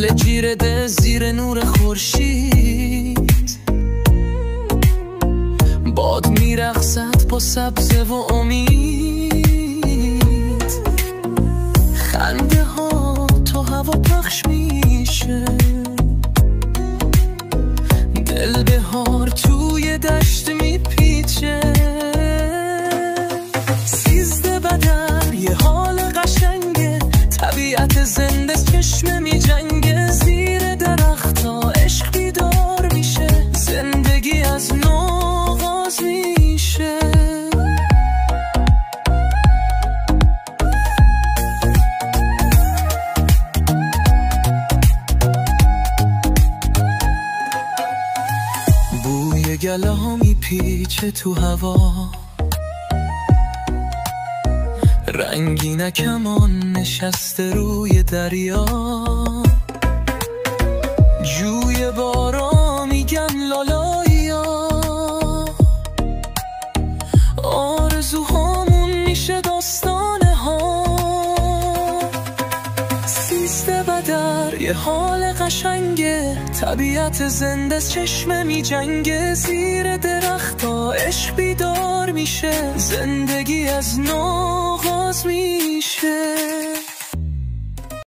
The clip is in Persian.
دل جیره ده زیر نور خورشید، باد میرقصد با سبزه و امید. خنده ها تو هوا پخش میشه، دل بهار توی دشت میپیچه. 13 بدر یه حال قشنگه، طبیعت زنده چشم میجنگه. زیر درختا عشق بیدار میشه، زندگی از نو آغاز میشه. بوی گله ها میپیچه تو هوا، رنگینه کمان نشسته روی دریا. جوی بارا میگن لالایا، آرزوهامون میشه داستانه ها. 13 بدر یه حال قشنگه، طبیعت زنده چشم میجنگه. زیر درختا عشق بیدار میشه، زندگی از نو آغاز میشه.